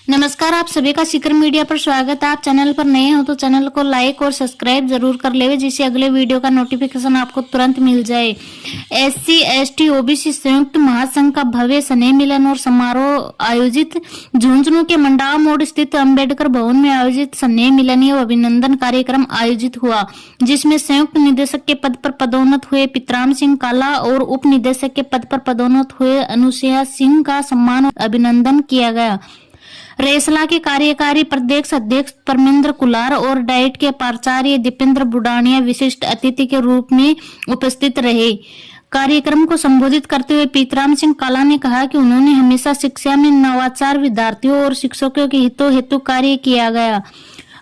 नमस्कार, आप सभी का सीकर मीडिया पर स्वागत है। आप चैनल पर नए हो तो चैनल को लाइक और सब्सक्राइब जरूर कर लेवे, जिससे अगले वीडियो का नोटिफिकेशन आपको तुरंत मिल जाए। SC ST OBC संयुक्त महासंघ का भव्य स्नेह मिलन और समारोह आयोजित। झुंझुनू के मंडावा मोड़ स्थित अंबेडकर भवन में आयोजित स्नेह मिलन एवं अभिनंदन कार्यक्रम आयोजित हुआ, जिसमें संयुक्त निदेशक के पद पर पदोन्नत हुए पितराम सिंह काला और उप निदेशक के पद पर पदोन्नत हुए अनुसुया सिंह का सम्मान और अभिनंदन किया गया। रेसला के कार्यकारी प्रदेश अध्यक्ष परमेंद्र कुलार और डाइट के प्राचार्य दीपेंद्र बुडानिया विशिष्ट अतिथि के रूप में उपस्थित रहे। कार्यक्रम को संबोधित करते हुए पितराम सिंह काला ने कहा कि उन्होंने हमेशा शिक्षा में नवाचार, विद्यार्थियों और शिक्षकों के हितों हेतु कार्य किया गया।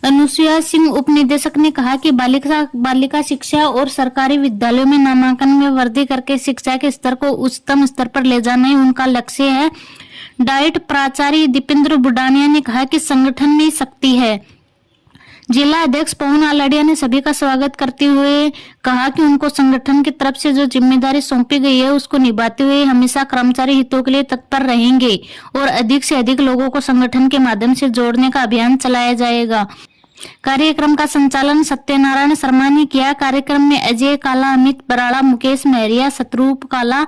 अनुसुया सिंह उप निदेशक ने कहा कि बालिका शिक्षा और सरकारी विद्यालयों में नामांकन में वृद्धि करके शिक्षा के स्तर को उच्चतम स्तर पर ले जाना ही उनका लक्ष्य है। डाइट प्राचार्य दीपेंद्र बुडानिया ने कहा कि संगठन में शक्ति है। जिला अध्यक्ष पवन आलड़िया ने सभी का स्वागत करते हुए कहा कि उनको संगठन की तरफ से जो जिम्मेदारी सौंपी गई है उसको निभाते हुए हमेशा कर्मचारी हितों के लिए तत्पर रहेंगे और अधिक से अधिक लोगों को संगठन के माध्यम से जोड़ने का अभियान चलाया जाएगा। कार्यक्रम का संचालन सत्यनारायण शर्मा ने किया। कार्यक्रम में अजय काला, अमित बराड़ा, मुकेश महरिया, शत्रुप काला,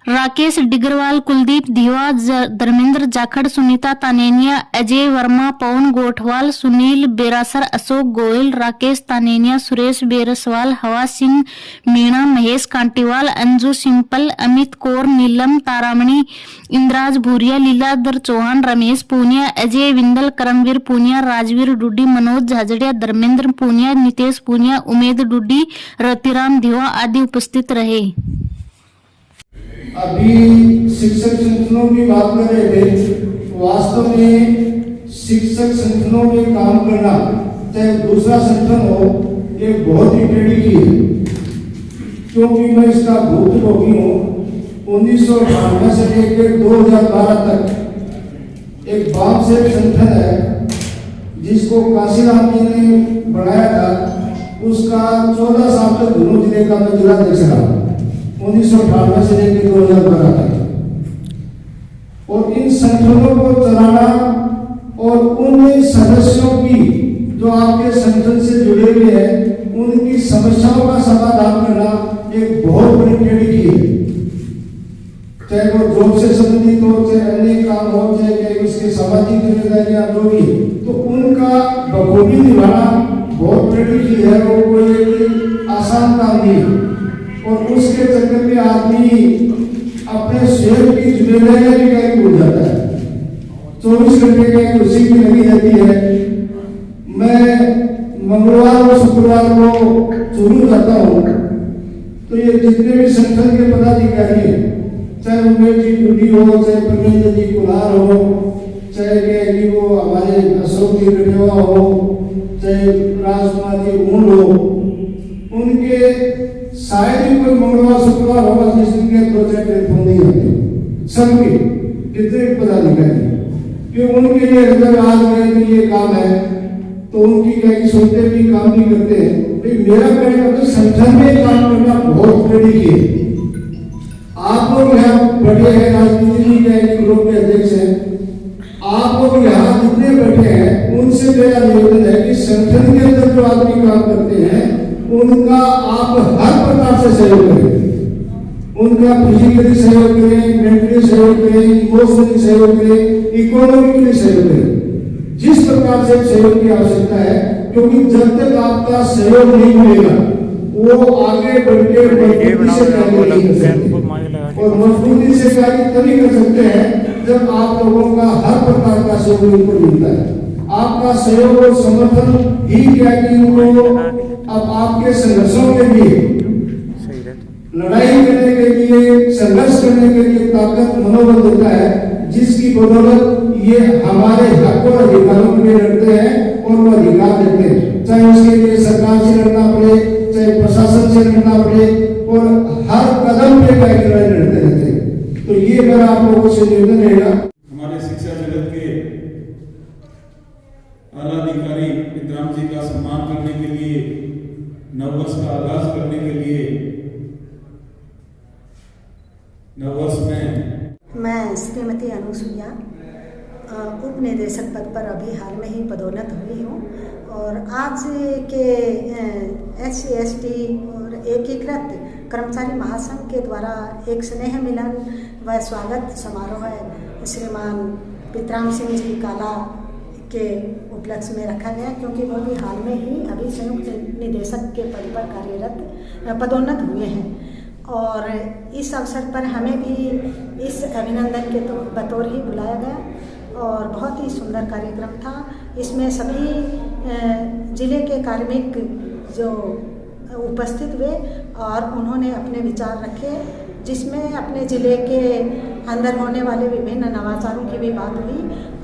राकेश डिगरवाल, कुलदीप धीवा, धर्मेंद्र जाखड़, सुनीता तानेनिया, अजय वर्मा, पवन गोठवाल, सुनील बेरासर, अशोक गोयल, राकेश तानेनिया, सुरेश बेरसवाल, हवा सिंह मीणा, महेश कांटीवाल, अंजू सिंपल, अमित कौर, नीलम तारामणि, इंद्राज भूरिया, लीलाधर चौहान, रमेश पूनिया, अजय विंदल, करमवीर पूनिया, राजवीर डुड्डी, मनोज झाझड़िया, धर्मेंद्र पूनिया, नितेश पूनिया, उमेद डुड्डी, रतिराम धीवा आदि उपस्थित रहे। अभी शिक्षक संगठनों की बात कर रहे थे। वास्तव में शिक्षक संगठनों में काम करना, चाहे दूसरा संगठन हो, ये बहुत ही टेढ़ी की है, क्योंकि मैं इसका भुक्तभोगी हूँ। 1998 से लेकर 2012 तक एक बाम से संगठन है जिसको काशीराम जी ने बनाया था। उसका 14 साल तक दोनों जिले का मैं जिला अध्यक्ष रहा, 1998 से लेकर 2012 तक। और इन संगठनों को चलाना और उन सदस्यों की जो आपके संगठन से जुड़े हुए हैं उनकी समस्याओं का समाधान करना एक बहुत बड़ी टेढ़ी की है। चाहे वो जॉब से संबंधित हो, चाहे अन्य काम हो, चाहे उसके सामाजिक जिम्मेदारियां जो भी, तो उनका बखूबी निभाना बहुत टेढ़ी की है। वो कोई आसान काम नहीं है और उसके चक्कर में आदमी अपने स्वयं की जिम्मेदारियां भी कहीं भूल जाता है। 24 घंटे की उसी की लगी रहती है। मैं मंगलवार और शुक्रवार को चुरू जाता हूँ, तो ये जितने भी संगठन के पदाधिकारी हैं, चाहे उमेश जी डुडी हो, चाहे परमेंद्र जी कुलार हो, चाहे वो हमारे अशोक जी गढ़ेवा हो, चाहे राजकुमार जी ऊंड हो, उनके शायद ही कोई मंगलवार शुक्रवार होगा जिस दिन के 2-4 टेलीफोन नहीं होते सबके कितने पदाधिकारी, कि उनके लिए अगर आज में ये काम है तो उनकी क्या सोचते भी काम नहीं करते हैं। तो मेरा कहना है संगठन में काम करना बहुत बड़ी है। आप लोग यहाँ बैठे हैं, राजनीति के ग्रुप के अध्यक्ष हैं, आप लोग यहाँ जितने बैठे हैं उनसे मेरा निवेदन है कि संगठन के अंदर जो आदमी काम करते हैं उनका आप हर प्रकार से सहयोग करें। उनका फिजिकली सहयोग करें, मेंटली सहयोग करें, इमोशनली सहयोग करें, इकोनॉमिकली सहयोग करें, जिस प्रकार से सहयोग की आवश्यकता है। क्योंकि जब तक आपका सहयोग नहीं मिलेगा वो आगे बढ़ के मजबूती से कार्य नहीं कर सकते। और मजबूती से कार्य तभी कर सकते हैं जब आप लोगों का हर प्रकार का सहयोग उनको मिलता है। आपका सहयोग और समर्थन ही क्या कि उनको अब आपके संघर्षों के लिए, लड़ाई करने के लिए, संघर्ष करने के लिए ताकत, मनोबल देता है, जिसकी बदौलत ये हमारे हक और अधिकारों के लिए लड़ते हैं और वो अधिकार देते हैं। चाहे उसके लिए सरकार से लड़ना पड़े, चाहे प्रशासन से लड़ना पड़े, और हर कदम पे लड़ाई लड़ते रहते हैं। तो ये मेरा आप लोगों से निवेदन रहेगा। हमारे शिक्षा जगत के आला अधिकारी पितराम जी का सम्मान करने के लिए, नववर्ष का आगाज करने के लिए, नववर्ष में मैं श्रीमती अनुसुया उप निदेशक पद पर अभी हाल में ही पदोन्नत हुई हूँ और आज के SC/ST और एकीकृत कर्मचारी महासंघ के द्वारा एक स्नेह मिलन व स्वागत समारोह है श्रीमान पितराम सिंह जी काला के उपलक्ष्य में रखा गया, क्योंकि वो भी हाल में ही अभी संयुक्त निदेशक के पद पर कार्यरत पदोन्नत हुए हैं और इस अवसर पर हमें भी इस अभिनंदन के बतौर ही बुलाया गया और बहुत ही सुंदर कार्यक्रम था। इसमें सभी जिले के कार्मिक जो उपस्थित हुए और उन्होंने अपने विचार रखे, जिसमें अपने ज़िले के अंदर होने वाले विभिन्न नवाचारों की भी बात हुई।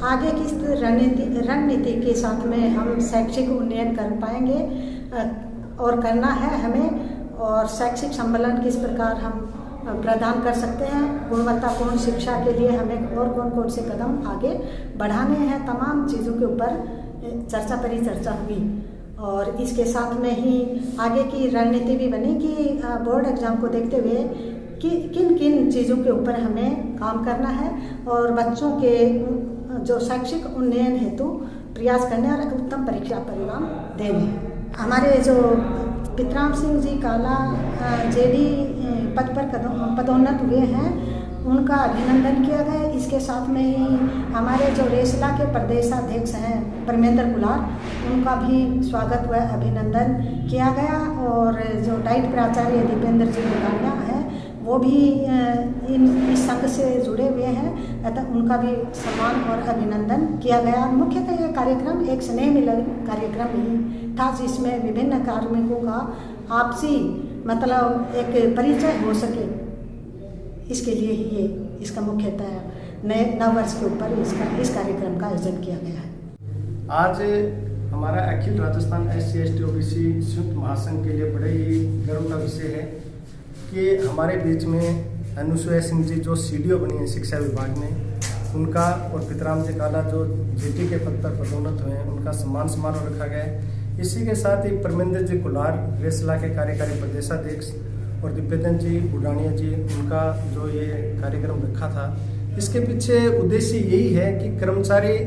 आगे किस रणनीति के साथ में हम शैक्षिक उन्नयन कर पाएंगे और करना है हमें, और शैक्षिक सम्मेलन किस प्रकार हम प्रदान कर सकते हैं, गुणवत्तापूर्ण शिक्षा के लिए हमें और कौन कौन से कदम आगे बढ़ाने हैं, तमाम चीज़ों के ऊपर चर्चा परिचर्चा हुई। और इसके साथ में ही आगे की रणनीति भी बनी कि बोर्ड एग्जाम को देखते हुए कि किन किन चीज़ों के ऊपर हमें काम करना है और बच्चों के जो शैक्षिक उन्नयन हेतु प्रयास करने और उत्तम परीक्षा परिणाम देने। हमारे जो पितराम सिंह जी काला JD पद पर पदोन्नत हुए हैं, उनका अभिनंदन किया गया। इसके साथ में ही हमारे जो रेसला के प्रदेशाध्यक्ष हैं परमेंद्र कुलार, उनका भी स्वागत व अभिनंदन किया गया और जो डाइट प्राचार्य दीपेंद्र जी बुढ़ानिया हैं वो भी इस संघ से जुड़े हुए हैं, अतः उनका भी सम्मान और अभिनंदन किया गया। मुख्यतः ये कार्यक्रम एक स्नेह मिलन कार्यक्रम ही था, जिसमें विभिन्न कार्मिकों का आपसी मतलब एक परिचय हो सके, इसके लिए ही ये इसका मुख्यतः नए नववर्ष के ऊपर इस कार्यक्रम का आयोजन किया गया है। आज हमारा अखिल राजस्थान SC/ST OBC संयुक्त महासंघ के लिए बड़े ही गर्व का विषय है कि हमारे बीच में अनुसुया सिंह जी जो CDO बनी है शिक्षा विभाग में, उनका और पितराम जी काला जो JT के पद पर पदोन्नत हुए हैं, उनका सम्मान समारोह रखा गया है। इसी के साथ ही परमेंद्र जी कुलार रेसला के कार्यकारी प्रदेशाध्यक्ष और दीपेंद्र जी बुढ़ानिया जी, उनका जो ये कार्यक्रम रखा था, इसके पीछे उद्देश्य यही है कि कर्मचारी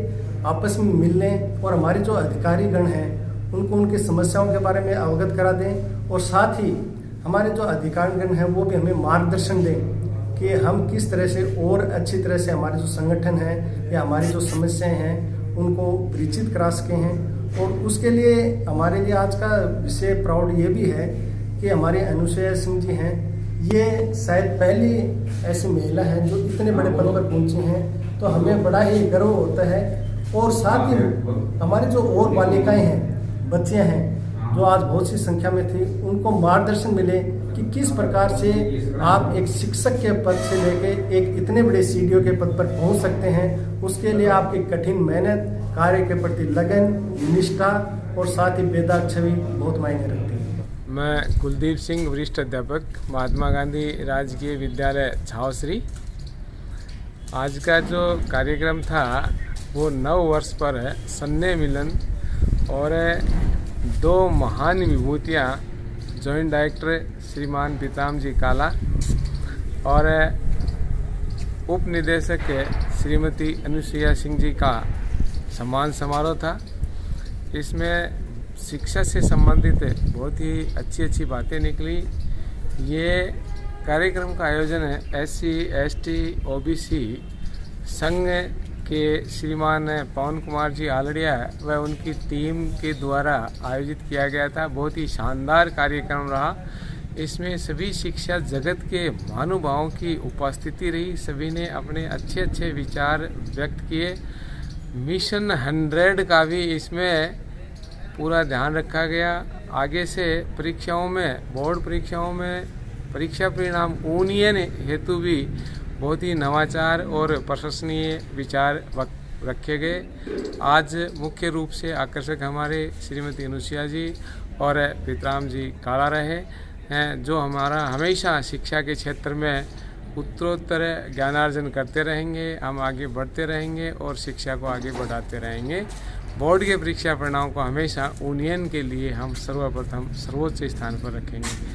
आपस में मिलने और हमारे जो अधिकारी गण हैं उनको उनकी समस्याओं के बारे में अवगत करा दें और साथ ही हमारे जो अधिकारीगण हैं वो भी हमें मार्गदर्शन दें कि हम किस तरह से और अच्छी तरह से हमारे जो संगठन है या हमारी जो समस्याएं हैं उनको परिचित करा सके हैं। और उसके लिए हमारे लिए आज का विषय प्राउड ये भी है कि हमारे अनुसुया सिंह जी हैं, ये शायद पहली ऐसी महिला है जो इतने बड़े पद पर पहुंची हैं, तो हमें बड़ा ही गर्व होता है। और साथ ही हमारी जो और बालिकाएं हैं, बच्चियां हैं जो आज बहुत सी संख्या में थी, उनको मार्गदर्शन मिले कि किस प्रकार से आप एक शिक्षक के पद से लेके एक इतने बड़े CDO के पद पर पहुंच सकते हैं। उसके लिए आपकी कठिन मेहनत, कार्य के प्रति लगन, निष्ठा और साथ ही बेदाग छवि बहुत मायने रखती है। मैं कुलदीप सिंह, वरिष्ठ अध्यापक, महात्मा गांधी राजकीय विद्यालय छावश्री। आज का जो कार्यक्रम था वो 9 वर्ष पर है स्नेह मिलन और 2 महान विभूतियाँ, जॉइंट डायरेक्टर श्रीमान पितराम जी काला और उप निदेशक श्रीमती अनुसुया सिंह जी का सम्मान समारोह था। इसमें शिक्षा से संबंधित बहुत ही अच्छी बातें निकली। ये कार्यक्रम का आयोजन है SC/ST OBC संघ के श्रीमान पवन कुमार जी आलड़िया व उनकी टीम के द्वारा आयोजित किया गया था। बहुत ही शानदार कार्यक्रम रहा। इसमें सभी शिक्षा जगत के महानुभावों की उपस्थिति रही। सभी ने अपने अच्छे विचार व्यक्त किए। मिशन 100 का भी इसमें पूरा ध्यान रखा गया। आगे से परीक्षाओं में, बोर्ड परीक्षाओं में परीक्षा परिणाम उन्नयन हेतु भी बहुत ही नवाचार और प्रशंसनीय विचार रखे गए। आज मुख्य रूप से आकर्षक हमारे श्रीमती अनुसुया जी और पितराम जी काला रहे हैं, जो हमारा हमेशा शिक्षा के क्षेत्र में उत्तरोत्तर ज्ञानार्जन करते रहेंगे। हम आगे बढ़ते रहेंगे और शिक्षा को आगे बढ़ाते रहेंगे। बोर्ड के परीक्षा परिणाम को हमेशा उन्नयन के लिए हम सर्वप्रथम सर्वोच्च स्थान पर रखेंगे।